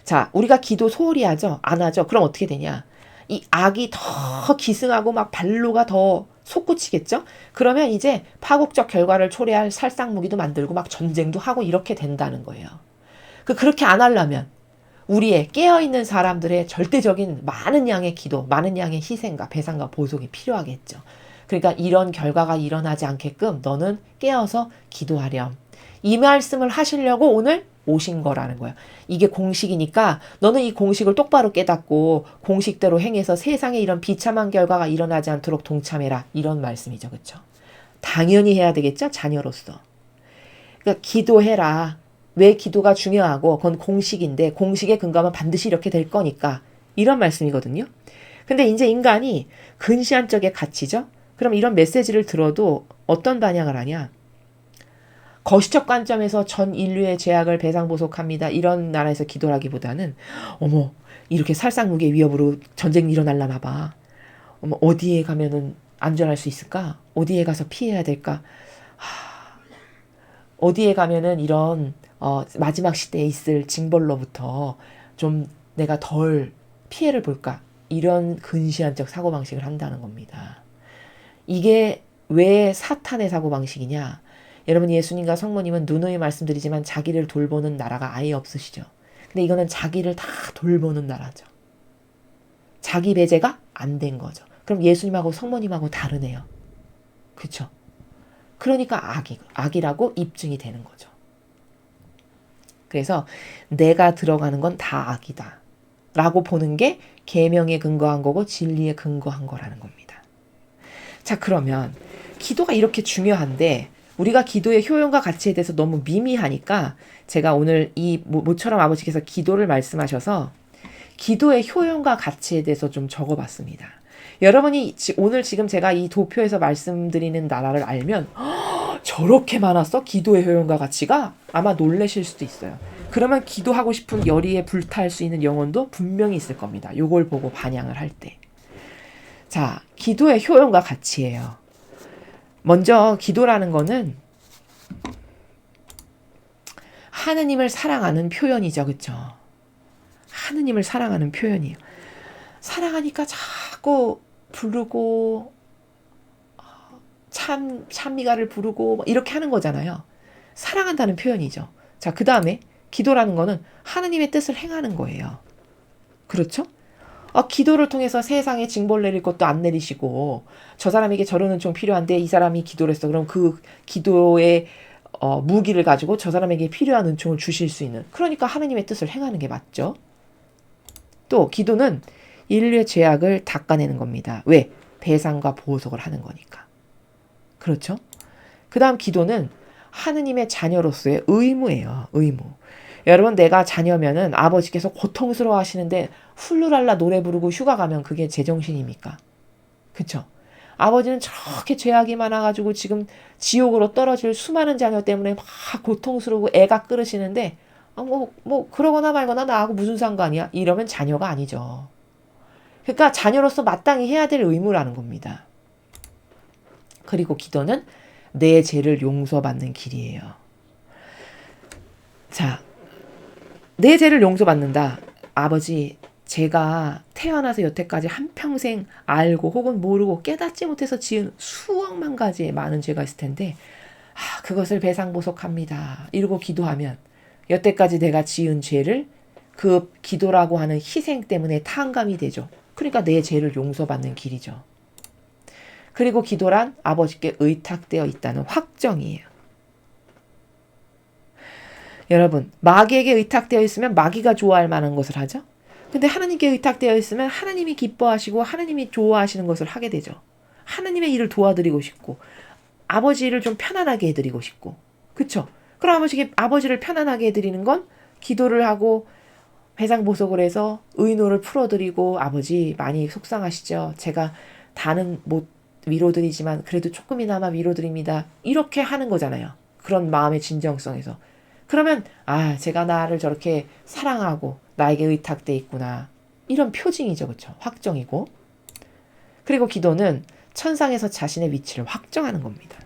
S2: 자, 우리가 기도 소홀히 하죠? 안 하죠? 그럼 어떻게 되냐? 이 악이 더 기승하고 막 발로가 더 솟구치겠죠? 그러면 이제 파국적 결과를 초래할 살상무기도 만들고 막 전쟁도 하고 이렇게 된다는 거예요. 그렇게 안 하려면 우리의 깨어있는 사람들의 절대적인 많은 양의 기도, 많은 양의 희생과 배상과 보속이 필요하겠죠. 그러니까 이런 결과가 일어나지 않게끔 너는 깨어서 기도하렴. 이 말씀을 하시려고 오늘 오신 거라는 거예요. 이게 공식이니까 너는 이 공식을 똑바로 깨닫고 공식대로 행해서 세상에 이런 비참한 결과가 일어나지 않도록 동참해라. 이런 말씀이죠. 그렇죠? 당연히 해야 되겠죠? 자녀로서. 그러니까 기도해라. 왜 기도가 중요하고 그건 공식인데 공식에 근거하면 반드시 이렇게 될 거니까 이런 말씀이거든요. 근데 이제 인간이 근시안적의 가치죠. 그럼 이런 메시지를 들어도 어떤 반향을 하냐? 거시적 관점에서 전 인류의 죄악을 배상보속합니다. 이런 나라에서 기도하기보다는 어머 이렇게 살상무기의 위협으로 전쟁이 일어날라나 봐. 어머 어디에 가면은 안전할 수 있을까? 어디에 가서 피해야 될까? 어디에 가면은 이런 마지막 시대에 있을 징벌로부터 좀 내가 덜 피해를 볼까? 이런 근시안적 사고방식을 한다는 겁니다. 이게 왜 사탄의 사고방식이냐? 여러분 예수님과 성모님은 누누이 말씀드리지만 자기를 돌보는 나라가 아예 없으시죠. 근데 이거는 자기를 다 돌보는 나라죠. 자기 배제가 안 된 거죠. 그럼 예수님하고 성모님하고 다르네요. 그렇죠? 그러니까 악이라고 입증이 되는 거죠. 그래서 내가 들어가는 건 다 악이다. 라고 보는 게 계명에 근거한 거고 진리에 근거한 거라는 겁니다. 자, 그러면 기도가 이렇게 중요한데 우리가 기도의 효용과 가치에 대해서 너무 미미하니까 제가 오늘 이 모처럼 아버지께서 기도를 말씀하셔서 기도의 효용과 가치에 대해서 좀 적어봤습니다. 여러분이 오늘 지금 제가 이 도표에서 말씀드리는 나라를 알면 저렇게 많았어? 기도의 효용과 가치가? 아마 놀라실 수도 있어요. 그러면 기도하고 싶은 열의에 불탈 수 있는 영혼도 분명히 있을 겁니다. 요걸 보고 반향을 할 때. 자, 기도의 효용과 가치예요. 먼저 기도라는 거는 하느님을 사랑하는 표현이죠. 그렇죠? 하느님을 사랑하는 표현이에요. 사랑하니까 자꾸 부르고 찬미가를 부르고 이렇게 하는 거잖아요. 사랑한다는 표현이죠. 자, 그 다음에 기도라는 거는 하느님의 뜻을 행하는 거예요. 그렇죠? 기도를 통해서 세상에 징벌 내릴 것도 안 내리시고 저 사람에게 저런 은총 필요한데 이 사람이 기도를 했어. 그럼 그 기도의 무기를 가지고 저 사람에게 필요한 은총을 주실 수 있는, 그러니까 하느님의 뜻을 행하는 게 맞죠. 또 기도는 인류의 죄악을 닦아내는 겁니다. 왜? 배상과 보속을 하는 거니까. 그렇죠? 그 다음 기도는 하느님의 자녀로서의 의무예요. 의무. 여러분 내가 자녀면은 아버지께서 고통스러워 하시는데 훌루랄라 노래 부르고 휴가 가면 그게 제정신입니까? 그쵸? 아버지는 저렇게 죄악이 많아가지고 지금 지옥으로 떨어질 수많은 자녀 때문에 막 고통스러우고 애가 끓으시는데 그러거나 말거나 나하고 무슨 상관이야? 이러면 자녀가 아니죠. 그러니까 자녀로서 마땅히 해야 될 의무라는 겁니다. 그리고 기도는 내 죄를 용서받는 길이에요. 자, 내 죄를 용서받는다. 아버지, 제가 태어나서 여태까지 한평생 알고 혹은 모르고 깨닫지 못해서 지은 수억만 가지의 많은 죄가 있을 텐데 그것을 배상보속합니다. 이러고 기도하면 여태까지 내가 지은 죄를 그 기도라고 하는 희생 때문에 탕감이 되죠. 그러니까 내 죄를 용서받는 길이죠. 그리고 기도란 아버지께 의탁되어 있다는 확정이에요. 여러분, 마귀에게 의탁되어 있으면 마귀가 좋아할 만한 것을 하죠. 근데 하나님께 의탁되어 있으면 하나님이 기뻐하시고 하나님이 좋아하시는 것을 하게 되죠. 하나님의 일을 도와드리고 싶고 아버지 일을 좀 편안하게 해드리고 싶고, 그쵸? 그럼 아버지를 편안하게 해드리는 건 기도를 하고 배상보속을 해서 의노를 풀어드리고, 아버지 많이 속상하시죠? 제가 다는 못 위로드리지만 그래도 조금이나마 위로드립니다. 이렇게 하는 거잖아요. 그런 마음의 진정성에서. 그러면 제가 나를 저렇게 사랑하고 나에게 의탁돼 있구나. 이런 표징이죠. 그렇죠? 확정이고. 그리고 기도는 천상에서 자신의 위치를 확정하는 겁니다.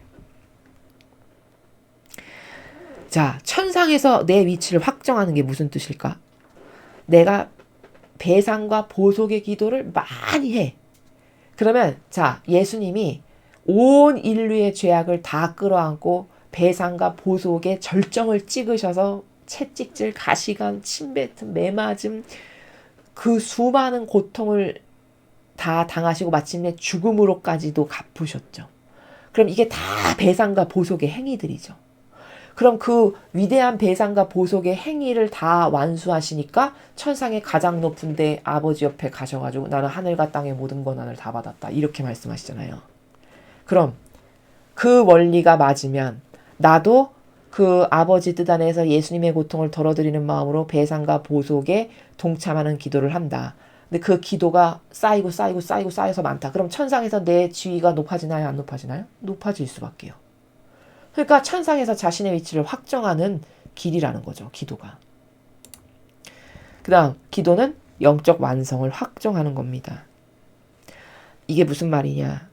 S2: 자, 천상에서 내 위치를 확정하는 게 무슨 뜻일까? 내가 배상과 보속의 기도를 많이 해. 그러면 자, 예수님이 온 인류의 죄악을 다 끌어안고 배상과 보속의 절정을 찍으셔서 채찍질, 가시관, 침뱉음, 매맞음, 그 수많은 고통을 다 당하시고 마침내 죽음으로까지도 갚으셨죠. 그럼 이게 다 배상과 보속의 행위들이죠. 그럼 그 위대한 배상과 보속의 행위를 다 완수하시니까 천상의 가장 높은 데 아버지 옆에 가셔가지고 나는 하늘과 땅의 모든 권한을 다 받았다. 이렇게 말씀하시잖아요. 그럼 그 원리가 맞으면 나도 그 아버지 뜻 안에서 예수님의 고통을 덜어드리는 마음으로 배상과 보속에 동참하는 기도를 한다. 근데 그 기도가 쌓여서 많다. 그럼 천상에서 내 지위가 높아지나요? 안 높아지나요? 높아질 수밖에요. 그러니까 천상에서 자신의 위치를 확정하는 길이라는 거죠. 기도가. 그 다음 기도는 영적 완성을 확정하는 겁니다. 이게 무슨 말이냐.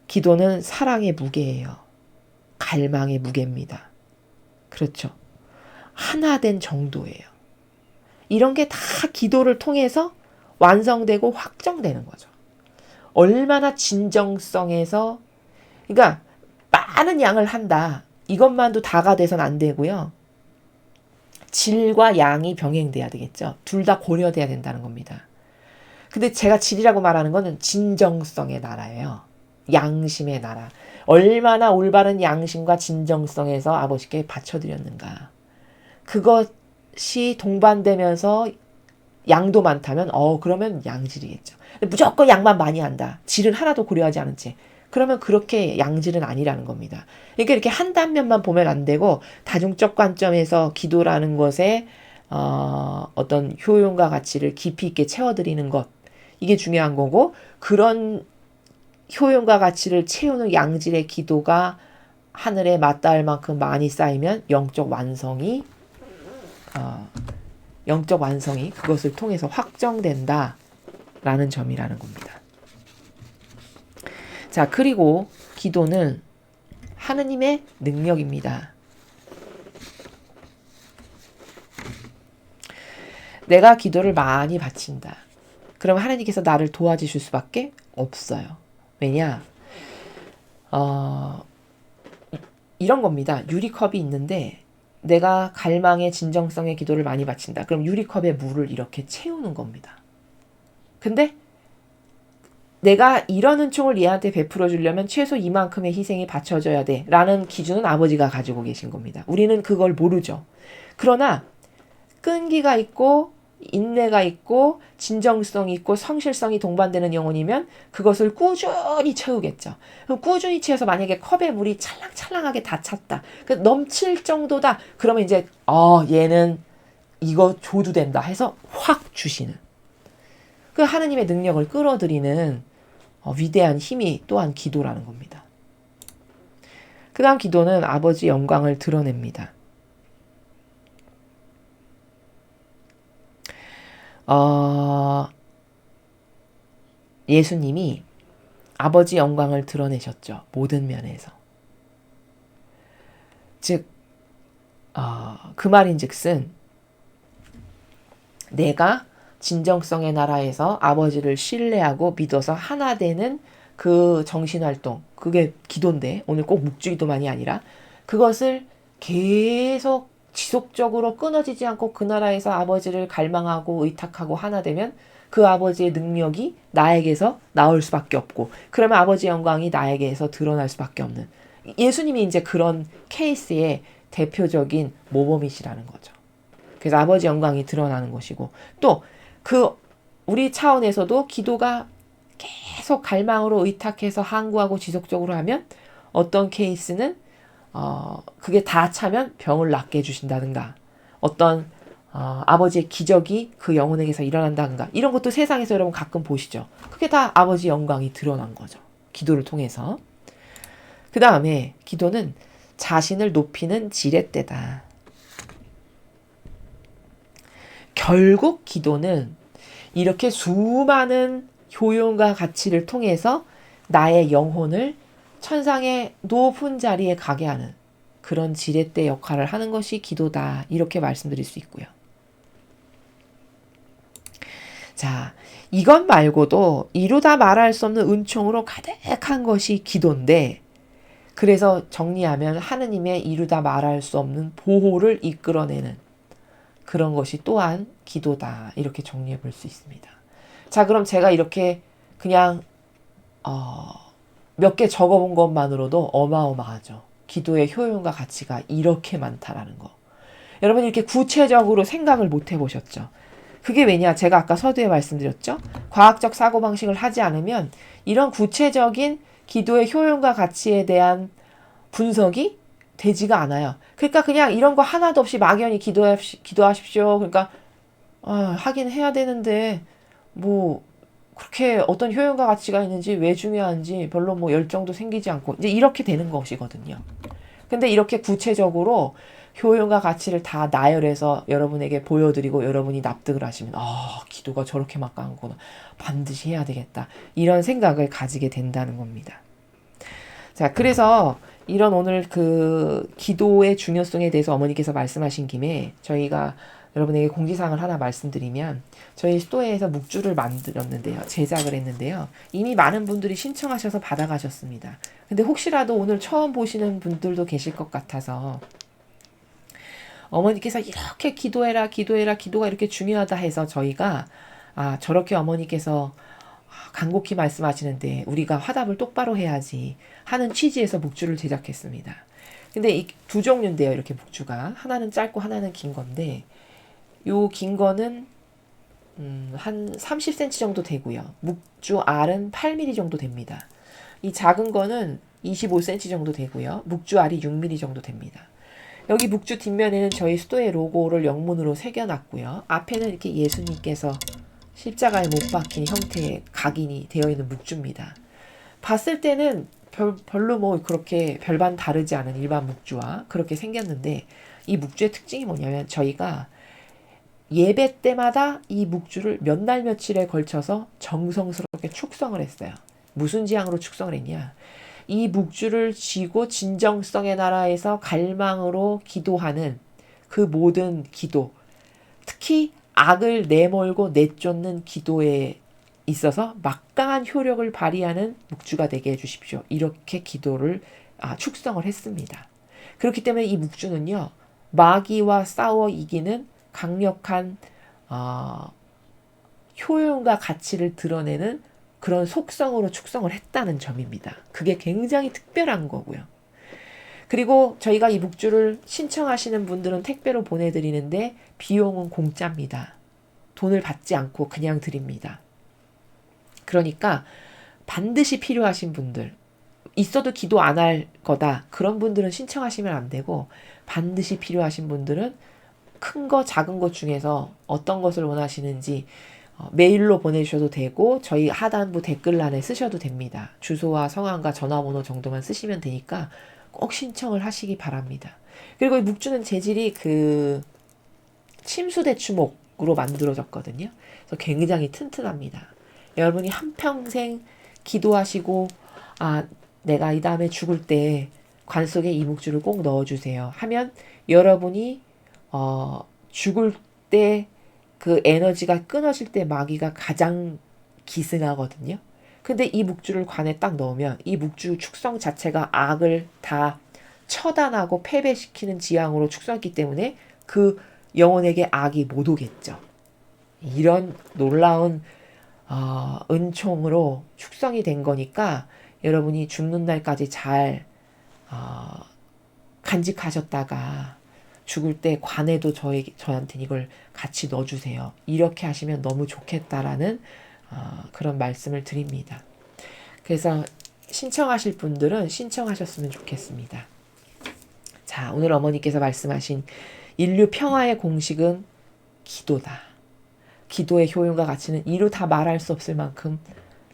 S2: 기도는 사랑의 무게예요. 갈망의 무게입니다. 그렇죠. 하나 된 정도예요. 이런 게 다 기도를 통해서 완성되고 확정되는 거죠. 얼마나 진정성에서 그러니까 많은 양을 한다. 이것만도 다가 돼선 안 되고요. 질과 양이 병행돼야 되겠죠. 둘 다 고려돼야 된다는 겁니다. 근데 제가 질이라고 말하는 거는 진정성의 나라예요. 양심의 나라. 얼마나 올바른 양심과 진정성에서 아버지께 바쳐드렸는가. 그것이 동반되면서 양도 많다면 그러면 양질이겠죠. 무조건 양만 많이 한다. 질은 하나도 고려하지 않은 채. 그러면 그렇게 양질은 아니라는 겁니다. 그러니까 이렇게 한 단면만 보면 안 되고 다중적 관점에서 기도라는 것에 어떤 효용과 가치를 깊이 있게 채워드리는 것. 이게 중요한 거고 그런 효용과 가치를 채우는 양질의 기도가 하늘에 맞닿을 만큼 많이 쌓이면 영적 완성이 그것을 통해서 확정된다라는 점이라는 겁니다. 자, 그리고 기도는 하느님의 능력입니다. 내가 기도를 많이 바친다. 그럼 하나님께서 나를 도와주실 수밖에 없어요. 왜냐? 이런 겁니다. 유리컵이 있는데 내가 갈망의 진정성의 기도를 많이 바친다. 그럼 유리컵에 물을 이렇게 채우는 겁니다. 근데 내가 이런 은총을 얘한테 베풀어 주려면 최소 이만큼의 희생이 바쳐져야 돼. 라는 기준은 아버지가 가지고 계신 겁니다. 우리는 그걸 모르죠. 그러나 끈기가 있고 인내가 있고 진정성이 있고 성실성이 동반되는 영혼이면 그것을 꾸준히 채우겠죠. 그럼 꾸준히 채워서 만약에 컵에 물이 찰랑찰랑하게 다 찼다. 넘칠 정도다. 그러면 이제 얘는 이거 줘도 된다 해서 확 주시는. 그 하느님의 능력을 끌어들이는 위대한 힘이 또한 기도라는 겁니다. 그 다음 기도는 아버지 영광을 드러냅니다. 예수님이 아버지 영광을 드러내셨죠. 모든 면에서. 즉, 그 말인즉슨 내가 진정성의 나라에서 아버지를 신뢰하고 믿어서 하나 되는 그 정신활동, 그게 기도인데 오늘 꼭 묵주기도만이 아니라 그것을 계속 지속적으로 끊어지지 않고 그 나라에서 아버지를 갈망하고 의탁하고 하나 되면 그 아버지의 능력이 나에게서 나올 수밖에 없고 그러면 아버지의 영광이 나에게서 드러날 수밖에 없는 예수님이 이제 그런 케이스의 대표적인 모범이시라는 거죠. 그래서 아버지 영광이 드러나는 것이고 또 그 우리 차원에서도 기도가 계속 갈망으로 의탁해서 항구하고 지속적으로 하면 어떤 케이스는 그게 다 차면 병을 낫게 해주신다든가 어떤 아버지의 기적이 그 영혼에게서 일어난다든가 이런 것도 세상에서 여러분 가끔 보시죠. 그게 다 아버지 영광이 드러난 거죠. 기도를 통해서. 그 다음에 기도는 자신을 높이는 지렛대다. 결국 기도는 이렇게 수많은 효용과 가치를 통해서 나의 영혼을 천상의 높은 자리에 가게 하는 그런 지렛대 역할을 하는 것이 기도다. 이렇게 말씀드릴 수 있고요. 자, 이것 말고도 이루다 말할 수 없는 은총으로 가득한 것이 기도인데, 그래서 정리하면 하느님의 이루다 말할 수 없는 보호를 이끌어내는 그런 것이 또한 기도다. 이렇게 정리해 볼 수 있습니다. 자, 그럼 제가 이렇게 그냥 몇 개 적어본 것만으로도 어마어마하죠. 기도의 효용과 가치가 이렇게 많다라는 거. 여러분 이렇게 구체적으로 생각을 못 해보셨죠? 그게 왜냐? 제가 아까 서두에 말씀드렸죠? 과학적 사고방식을 하지 않으면 이런 구체적인 기도의 효용과 가치에 대한 분석이 되지가 않아요. 그러니까 그냥 이런 거 하나도 없이 막연히 기도하십시오. 그러니까 하긴 해야 되는데 뭐 그렇게 어떤 효용과 가치가 있는지 왜 중요한지 별로 뭐 열정도 생기지 않고 이제 이렇게 되는 것이거든요. 근데 이렇게 구체적으로 효용과 가치를 다 나열해서 여러분에게 보여드리고 여러분이 납득을 하시면 기도가 저렇게 막강하구나. 반드시 해야 되겠다. 이런 생각을 가지게 된다는 겁니다. 자, 그래서 이런 오늘 그 기도의 중요성에 대해서 어머니께서 말씀하신 김에 저희가 여러분에게 공지사항을 하나 말씀드리면 저희 스토어에서 묵주를 만들었는데요. 제작을 했는데요. 이미 많은 분들이 신청하셔서 받아가셨습니다. 근데 혹시라도 오늘 처음 보시는 분들도 계실 것 같아서 어머니께서 이렇게 기도해라 기도가 이렇게 중요하다 해서 저희가 저렇게 어머니께서 간곡히 말씀하시는데 우리가 화답을 똑바로 해야지 하는 취지에서 묵주를 제작했습니다. 근데 이 두 종류인데요. 이렇게 묵주가 하나는 짧고 하나는 긴 건데 요 긴 거는 한 30cm 정도 되고요. 묵주 알은 8mm 정도 됩니다. 이 작은 거는 25cm 정도 되고요. 묵주 알이 6mm 정도 됩니다. 여기 묵주 뒷면에는 저희 스토의 로고를 영문으로 새겨놨고요. 앞에는 이렇게 예수님께서 십자가에 못 박힌 형태의 각인이 되어 있는 묵주입니다. 봤을 때는 별로 뭐 그렇게 별반 다르지 않은 일반 묵주와 그렇게 생겼는데 이 묵주의 특징이 뭐냐면 저희가 예배 때마다 이 묵주를 몇 날 며칠에 걸쳐서 정성스럽게 축성을 했어요. 무슨 지향으로 축성을 했냐? 이 묵주를 쥐고 진정성의 나라에서 갈망으로 기도하는 그 모든 기도, 특히 악을 내몰고 내쫓는 기도에 있어서 막강한 효력을 발휘하는 묵주가 되게 해주십시오. 이렇게 기도를 축성을 했습니다. 그렇기 때문에 이 묵주는요. 마귀와 싸워 이기는 강력한 효용과 가치를 드러내는 그런 속성으로 축성을 했다는 점입니다. 그게 굉장히 특별한 거고요. 그리고 저희가 이 묵주를 신청하시는 분들은 택배로 보내드리는데 비용은 공짜입니다. 돈을 받지 않고 그냥 드립니다. 그러니까 반드시 필요하신 분들, 있어도 기도 안 할 거다. 그런 분들은 신청하시면 안 되고 반드시 필요하신 분들은 큰 거 작은 것 중에서 어떤 것을 원하시는지 메일로 보내주셔도 되고 저희 하단부 댓글란에 쓰셔도 됩니다. 주소와 성함과 전화번호 정도만 쓰시면 되니까 꼭 신청을 하시기 바랍니다. 그리고 이 묵주는 재질이 그 침수대추목으로 만들어졌거든요. 그래서 굉장히 튼튼합니다. 여러분이 한평생 기도하시고 내가 이 다음에 죽을 때 관 속에 이 묵주를 꼭 넣어주세요 하면 여러분이 죽을 때 그 에너지가 끊어질 때 마귀가 가장 기승하거든요. 근데 이 묵주를 관에 딱 넣으면 이 묵주 축성 자체가 악을 다 처단하고 패배시키는 지향으로 축성했기 때문에 그 영혼에게 악이 못 오겠죠. 이런 놀라운 은총으로 축성이 된 거니까 여러분이 죽는 날까지 잘 간직하셨다가 죽을 때 관에도 저한테 이걸 같이 넣어주세요. 이렇게 하시면 너무 좋겠다라는 그런 말씀을 드립니다. 그래서 신청하실 분들은 신청하셨으면 좋겠습니다. 자, 오늘 어머니께서 말씀하신 인류 평화의 공식은 기도다. 기도의 효용과 가치는 이루 다 말할 수 없을 만큼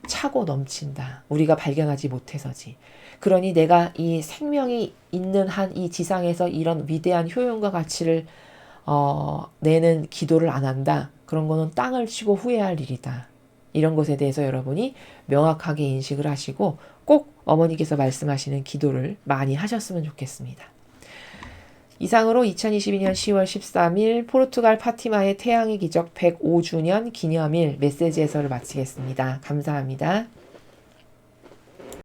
S2: 차고 넘친다. 우리가 발견하지 못해서지. 그러니 내가 이 생명이 있는 한 이 지상에서 이런 위대한 효용과 가치를 내는 기도를 안 한다. 그런 거는 땅을 치고 후회할 일이다. 이런 것에 대해서 여러분이 명확하게 인식을 하시고 꼭 어머니께서 말씀하시는 기도를 많이 하셨으면 좋겠습니다. 이상으로 2022년 10월 13일 포르투갈 파티마의 태양의 기적 105주년 기념일 메시지 해설을 마치겠습니다. 감사합니다.